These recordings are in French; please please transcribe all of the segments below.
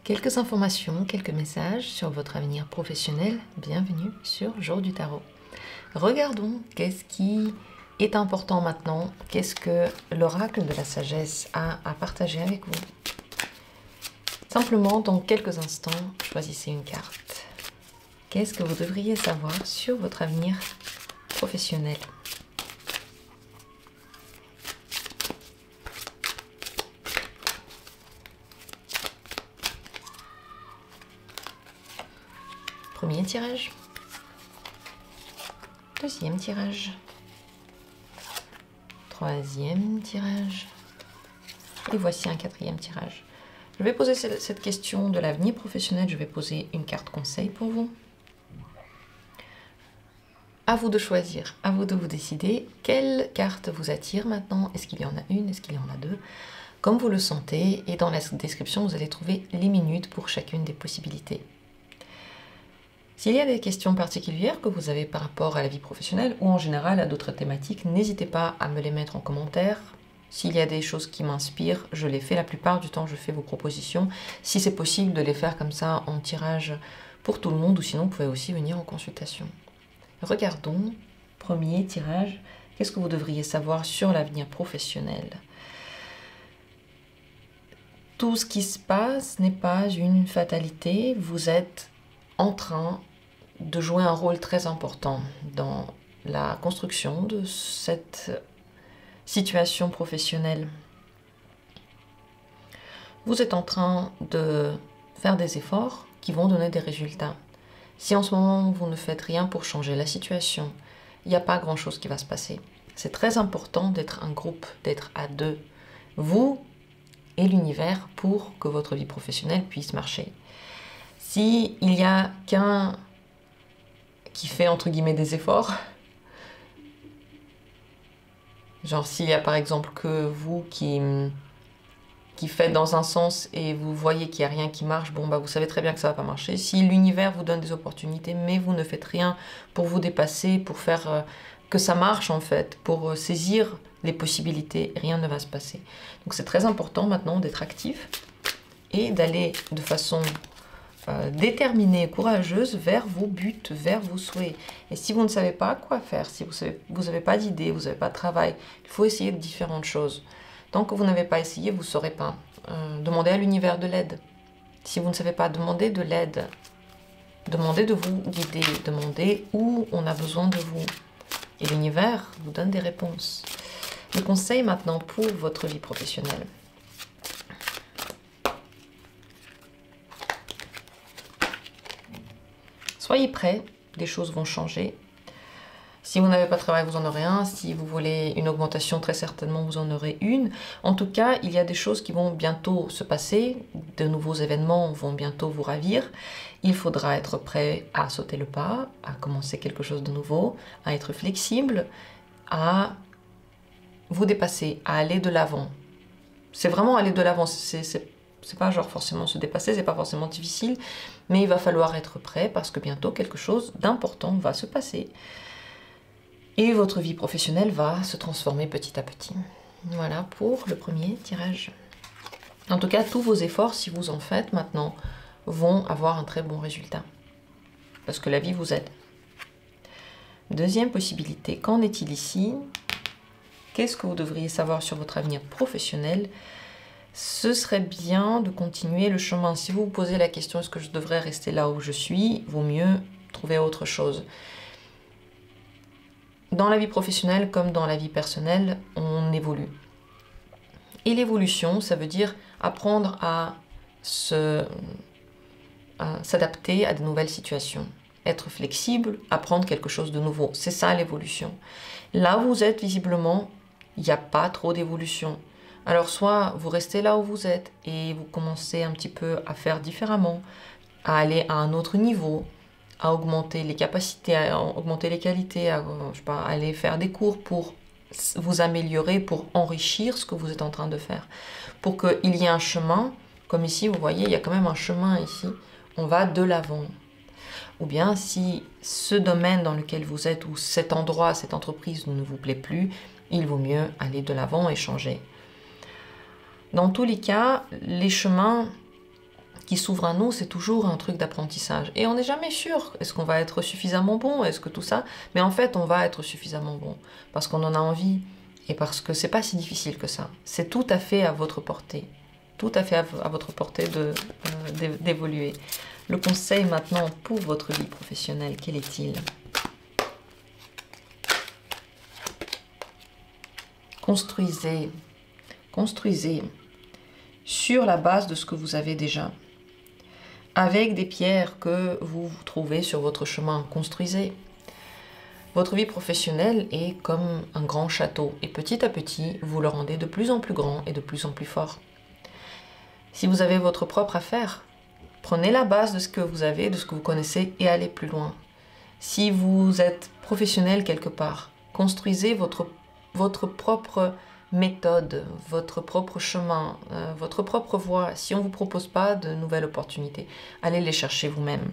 Quelques informations, quelques messages sur votre avenir professionnel. Bienvenue sur Jour du Tarot. Regardons qu'est-ce qui est important maintenant, qu'est-ce que l'oracle de la sagesse a à partager avec vous. Simplement, dans quelques instants, choisissez une carte. Qu'est-ce que vous devriez savoir sur votre avenir professionnel ? Premier tirage, deuxième tirage, troisième tirage, et voici un quatrième tirage. Je vais poser cette question de l'avenir professionnel, je vais poser une carte conseil pour vous. À vous de choisir, à vous de vous décider quelle carte vous attire maintenant. Est-ce qu'il y en a une, est-ce qu'il y en a deux? Comme vous le sentez, et dans la description, vous allez trouver les minutes pour chacune des possibilités. S'il y a des questions particulières que vous avez par rapport à la vie professionnelle ou en général à d'autres thématiques, n'hésitez pas à me les mettre en commentaire. S'il y a des choses qui m'inspirent, je les fais la plupart du temps, je fais vos propositions. Si c'est possible de les faire comme ça en tirage pour tout le monde ou sinon vous pouvez aussi venir en consultation. Regardons, premier tirage, qu'est-ce que vous devriez savoir sur l'avenir professionnel ? Tout ce qui se passe n'est pas une fatalité, vous êtes en train de jouer un rôle très important dans la construction de cette situation professionnelle. Vous êtes en train de faire des efforts qui vont donner des résultats. Si en ce moment vous ne faites rien pour changer la situation, il n'y a pas grand-chose qui va se passer. C'est très important d'être un groupe, d'être à deux, vous et l'univers, pour que votre vie professionnelle puisse marcher. S'il n'y a qu'un qui fait entre guillemets des efforts, genre s'il y a par exemple que vous qui faites dans un sens et vous voyez qu'il n'y a rien qui marche, bon bah vous savez très bien que ça ne va pas marcher. Si l'univers vous donne des opportunités mais vous ne faites rien pour vous dépasser, pour faire que ça marche en fait, pour saisir les possibilités, rien ne va se passer. Donc c'est très important maintenant d'être actif et d'aller de façon déterminée et courageuse vers vos buts, vers vos souhaits. Et si vous ne savez pas quoi faire, si vous n'avez pas d'idée, vous n'avez pas de travail, il faut essayer de différentes choses. Tant que vous n'avez pas essayé, vous ne saurez pas. Demandez à l'univers de l'aide. Si vous ne savez pas demander de l'aide, demandez de vous guider, demandez où on a besoin de vous. Et l'univers vous donne des réponses. Le conseil maintenant pour votre vie professionnelle. Soyez prêts, des choses vont changer. Si vous n'avez pas de travail, vous en aurez un. Si vous voulez une augmentation, très certainement, vous en aurez une. En tout cas, il y a des choses qui vont bientôt se passer. De nouveaux événements vont bientôt vous ravir. Il faudra être prêt à sauter le pas, à commencer quelque chose de nouveau, à être flexible, à vous dépasser, à aller de l'avant. C'est vraiment aller de l'avant. C'est pas genre forcément se dépasser, c'est pas forcément difficile, mais il va falloir être prêt parce que bientôt quelque chose d'important va se passer. Et votre vie professionnelle va se transformer petit à petit. Voilà pour le premier tirage. En tout cas, tous vos efforts, si vous en faites maintenant, vont avoir un très bon résultat. Parce que la vie vous aide. Deuxième possibilité, qu'en est-il ici? Qu'est-ce que vous devriez savoir sur votre avenir professionnel? Ce serait bien de continuer le chemin. Si vous vous posez la question, est-ce que je devrais rester là où je suis? Vaut mieux trouver autre chose. Dans la vie professionnelle comme dans la vie personnelle, on évolue. Et l'évolution, ça veut dire apprendre à s'adapter à de nouvelles situations. Être flexible, apprendre quelque chose de nouveau. C'est ça l'évolution. Là où vous êtes, visiblement, il n'y a pas trop d'évolution. Alors soit vous restez là où vous êtes et vous commencez un petit peu à faire différemment, à aller à un autre niveau, à augmenter les capacités, à augmenter les qualités, à, je sais pas, aller faire des cours pour vous améliorer, pour enrichir ce que vous êtes en train de faire. Pour qu'il y ait un chemin, comme ici, vous voyez, il y a quand même un chemin ici, on va de l'avant. Ou bien si ce domaine dans lequel vous êtes, ou cet endroit, cette entreprise ne vous plaît plus, il vaut mieux aller de l'avant et changer. Dans tous les cas, les chemins qui s'ouvre à nous, c'est toujours un truc d'apprentissage. Et on n'est jamais sûr, est-ce qu'on va être suffisamment bon, est-ce que tout ça... Mais en fait, on va être suffisamment bon, parce qu'on en a envie, et parce que c'est pas si difficile que ça. C'est tout à fait à votre portée, tout à fait à votre portée d'évoluer. Le conseil maintenant pour votre vie professionnelle, quel est-il? Construisez, construisez sur la base de ce que vous avez déjà. Avec des pierres que vous trouvez sur votre chemin, construisez. Votre vie professionnelle est comme un grand château et petit à petit, vous le rendez de plus en plus grand et de plus en plus fort. Si vous avez votre propre affaire, prenez la base de ce que vous avez, de ce que vous connaissez et allez plus loin. Si vous êtes professionnel quelque part, construisez votre propre méthode, votre propre chemin, votre propre voie. Si on ne vous propose pas de nouvelles opportunités, allez les chercher vous-même.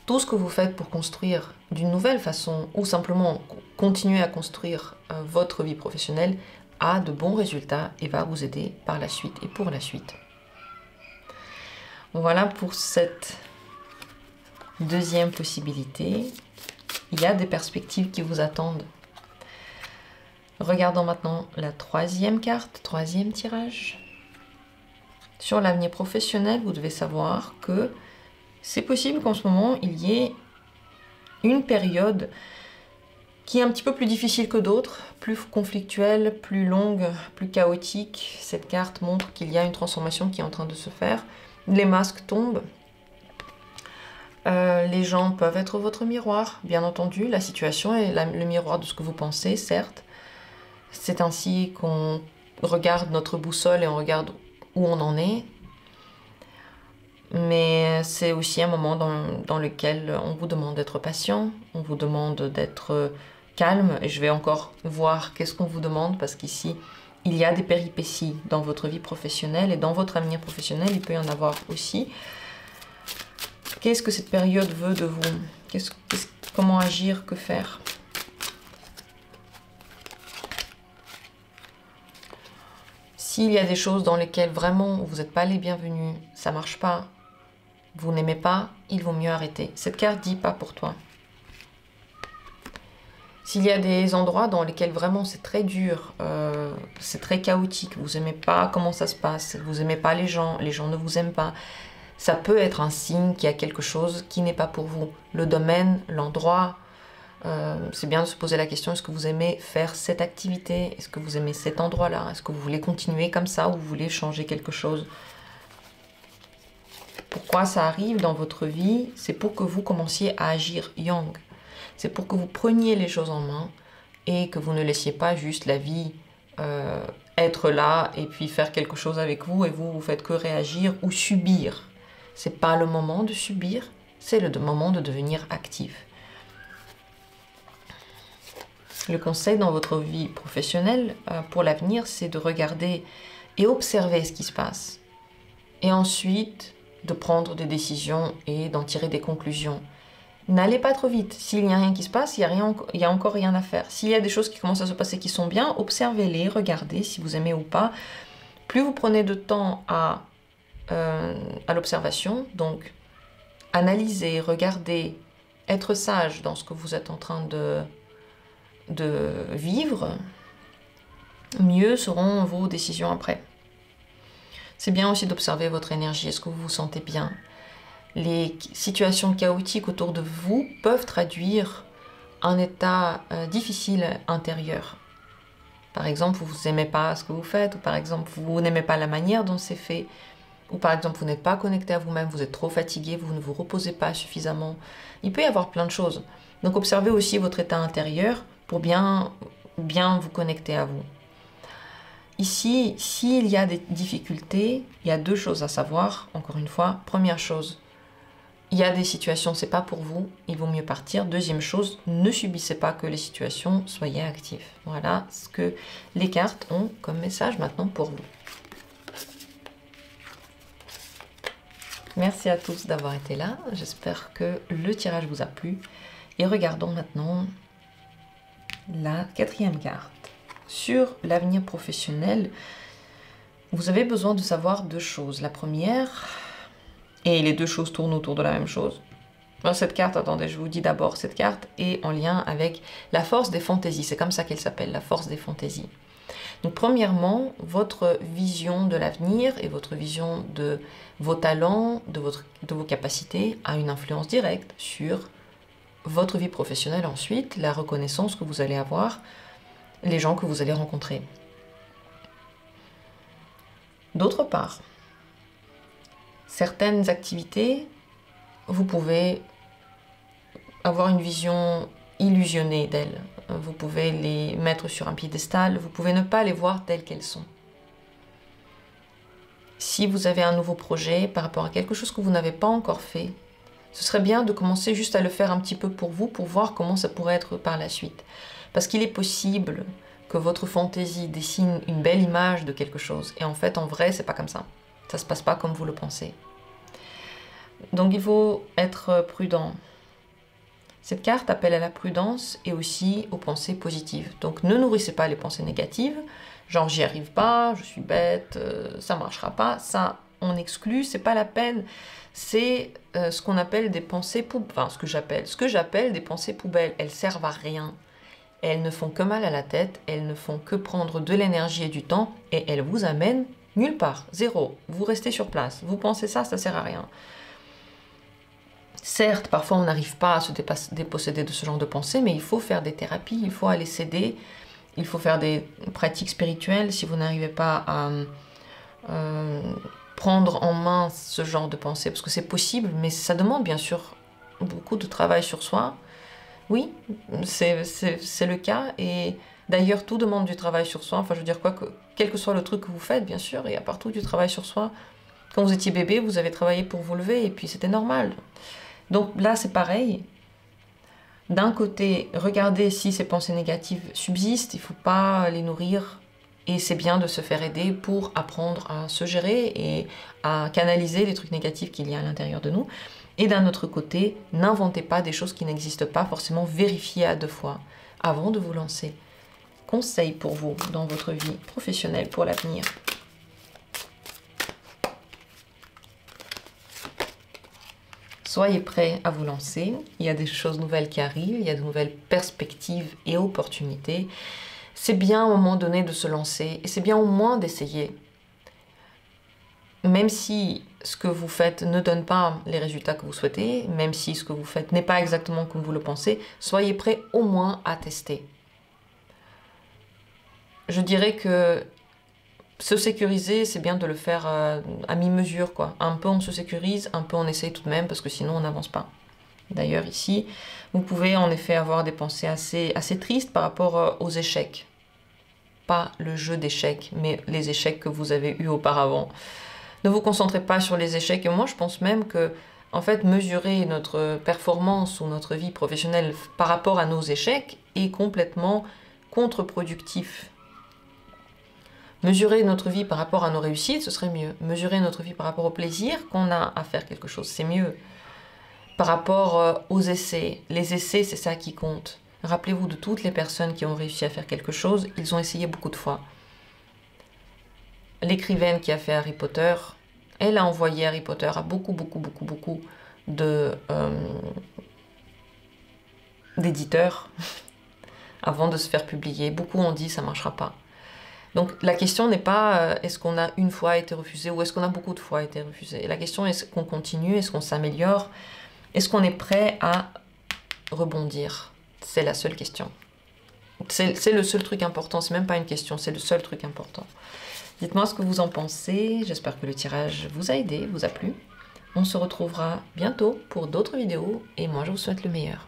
Tout ce que vous faites pour construire d'une nouvelle façon ou simplement continuer à construire votre vie professionnelle a de bons résultats et va vous aider par la suite et pour la suite. Voilà pour cette deuxième possibilité. Il y a des perspectives qui vous attendent. Regardons maintenant la troisième carte, troisième tirage. Sur l'avenir professionnel, vous devez savoir que c'est possible qu'en ce moment, il y ait une période qui est un petit peu plus difficile que d'autres, plus conflictuelle, plus longue, plus chaotique. Cette carte montre qu'il y a une transformation qui est en train de se faire. Les masques tombent. Les gens peuvent être votre miroir, bien entendu. La situation est le miroir de ce que vous pensez, certes. C'est ainsi qu'on regarde notre boussole et on regarde où on en est. Mais c'est aussi un moment dans lequel on vous demande d'être patient, on vous demande d'être calme. Et je vais encore voir qu'est-ce qu'on vous demande, parce qu'ici, il y a des péripéties dans votre vie professionnelle et dans votre avenir professionnel, il peut y en avoir aussi. Qu'est-ce que cette période veut de vous? Comment agir? Que faire? S'il y a des choses dans lesquelles vraiment vous n'êtes pas les bienvenus, ça ne marche pas, vous n'aimez pas, il vaut mieux arrêter. Cette carte dit pas pour toi. S'il y a des endroits dans lesquels vraiment c'est très dur, c'est très chaotique, vous n'aimez pas comment ça se passe, vous n'aimez pas les gens ne vous aiment pas, ça peut être un signe qu'il y a quelque chose qui n'est pas pour vous. Le domaine, l'endroit, c'est bien de se poser la question, est-ce que vous aimez faire cette activité? Est-ce que vous aimez cet endroit-là? Est-ce que vous voulez continuer comme ça ou vous voulez changer quelque chose? Pourquoi ça arrive dans votre vie? C'est pour que vous commenciez à agir yang. C'est pour que vous preniez les choses en main et que vous ne laissiez pas juste la vie être là et puis faire quelque chose avec vous et vous faites que réagir ou subir. C'est pas le moment de subir, c'est le moment de devenir actif. Le conseil dans votre vie professionnelle pour l'avenir, c'est de regarder et observer ce qui se passe. Et ensuite, de prendre des décisions et d'en tirer des conclusions. N'allez pas trop vite. S'il n'y a rien qui se passe, il y a encore rien à faire. S'il y a des choses qui commencent à se passer qui sont bien, observez-les, regardez si vous aimez ou pas. Plus vous prenez de temps à l'observation, donc analyser, regarder, être sage dans ce que vous êtes en train de vivre, mieux seront vos décisions après. C'est bien aussi d'observer votre énergie. Est-ce que vous vous sentez bien? Les situations chaotiques autour de vous peuvent traduire un état difficile intérieur. Par exemple, vous n'aimez pas ce que vous faites, ou par exemple, vous n'aimez pas la manière dont c'est fait, ou par exemple, vous n'êtes pas connecté à vous-même, vous êtes trop fatigué, vous ne vous reposez pas suffisamment. Il peut y avoir plein de choses. Donc, observez aussi votre état intérieur pour bien vous connecter à vous. Ici, s'il y a des difficultés, il y a deux choses à savoir, encore une fois. Première chose, il y a des situations, c'est pas pour vous, il vaut mieux partir. Deuxième chose, ne subissez pas que les situations, soyez actifs. Voilà ce que les cartes ont comme message maintenant pour vous. Merci à tous d'avoir été là, j'espère que le tirage vous a plu. Et regardons maintenant la quatrième carte. Sur l'avenir professionnel, Vous avez besoin de savoir deux choses. La première, et les deux choses tournent autour de la même chose. Alors cette carte, attendez, je vous dis d'abord, cette carte est en lien avec la force des fantaisies. C'est comme ça qu'elle s'appelle, la force des fantaisies. Donc premièrement, votre vision de l'avenir et votre vision de vos talents, de vos capacités a une influence directe sur votre vie professionnelle ensuite, la reconnaissance que vous allez avoir, les gens que vous allez rencontrer. D'autre part, certaines activités, vous pouvez avoir une vision illusionnée d'elles. Vous pouvez les mettre sur un piédestal, vous pouvez ne pas les voir telles qu'elles sont. Si vous avez un nouveau projet par rapport à quelque chose que vous n'avez pas encore fait, ce serait bien de commencer juste à le faire un petit peu pour vous, pour voir comment ça pourrait être par la suite. Parce qu'il est possible que votre fantaisie dessine une belle image de quelque chose, et en fait, en vrai, c'est pas comme ça. Ça se passe pas comme vous le pensez. Donc il faut être prudent. Cette carte appelle à la prudence et aussi aux pensées positives. Donc ne nourrissez pas les pensées négatives, genre j'y arrive pas, je suis bête, ça marchera pas, ça on exclut, c'est pas la peine. C'est ce qu'on appelle des pensées poubelles, enfin ce que j'appelle des pensées poubelles. Elles servent à rien. Elles ne font que mal à la tête, elles ne font que prendre de l'énergie et du temps et elles vous amènent nulle part, zéro. Vous restez sur place, vous pensez ça sert à rien. Certes, parfois on n'arrive pas à se déposséder de ce genre de pensée, mais il faut faire des thérapies, il faut aller s'aider, il faut faire des pratiques spirituelles si vous n'arrivez pas à prendre en main ce genre de pensée, parce que c'est possible, mais ça demande bien sûr beaucoup de travail sur soi. Oui, c'est le cas, et d'ailleurs tout demande du travail sur soi, enfin je veux dire quoi, quel que soit le truc que vous faites, bien sûr, il y a partout du travail sur soi. Quand vous étiez bébé, vous avez travaillé pour vous lever, et puis c'était normal. Donc là, c'est pareil. D'un côté, regardez si ces pensées négatives subsistent, il ne faut pas les nourrir. Et c'est bien de se faire aider pour apprendre à se gérer et à canaliser les trucs négatifs qu'il y a à l'intérieur de nous. Et d'un autre côté, n'inventez pas des choses qui n'existent pas, forcément vérifiez à 2 fois avant de vous lancer. Conseil pour vous dans votre vie professionnelle pour l'avenir. Soyez prêts à vous lancer, il y a des choses nouvelles qui arrivent, il y a de nouvelles perspectives et opportunités. C'est bien à un moment donné de se lancer et c'est bien au moins d'essayer. Même si ce que vous faites ne donne pas les résultats que vous souhaitez, même si ce que vous faites n'est pas exactement comme vous le pensez, soyez prêts au moins à tester. Je dirais que se sécuriser, c'est bien de le faire à mi-mesure, quoi. Un peu on se sécurise, un peu on essaye tout de même, parce que sinon on n'avance pas. D'ailleurs ici, vous pouvez en effet avoir des pensées assez tristes par rapport aux échecs. Pas le jeu d'échecs, mais les échecs que vous avez eus auparavant. Ne vous concentrez pas sur les échecs, et moi je pense même que, en fait, mesurer notre performance ou notre vie professionnelle par rapport à nos échecs est complètement contre-productif. Mesurer notre vie par rapport à nos réussites, ce serait mieux. Mesurer notre vie par rapport au plaisir qu'on a à faire quelque chose, c'est mieux. Par rapport aux essais, les essais, c'est ça qui compte. Rappelez-vous de toutes les personnes qui ont réussi à faire quelque chose, ils ont essayé beaucoup de fois. L'écrivaine qui a fait Harry Potter, elle a envoyé Harry Potter à beaucoup d'éditeurs avant de se faire publier. Beaucoup ont dit ça ne marchera pas. Donc la question n'est pas est-ce qu'on a une fois été refusé ou est-ce qu'on a beaucoup de fois été refusé. La question est-ce qu'on continue, est-ce qu'on s'améliore, est-ce qu'on est prêt à rebondir. C'est la seule question. C'est le seul truc important, c'est même pas une question, c'est le seul truc important. Dites-moi ce que vous en pensez, j'espère que le tirage vous a aidé, vous a plu. On se retrouvera bientôt pour d'autres vidéos et moi je vous souhaite le meilleur.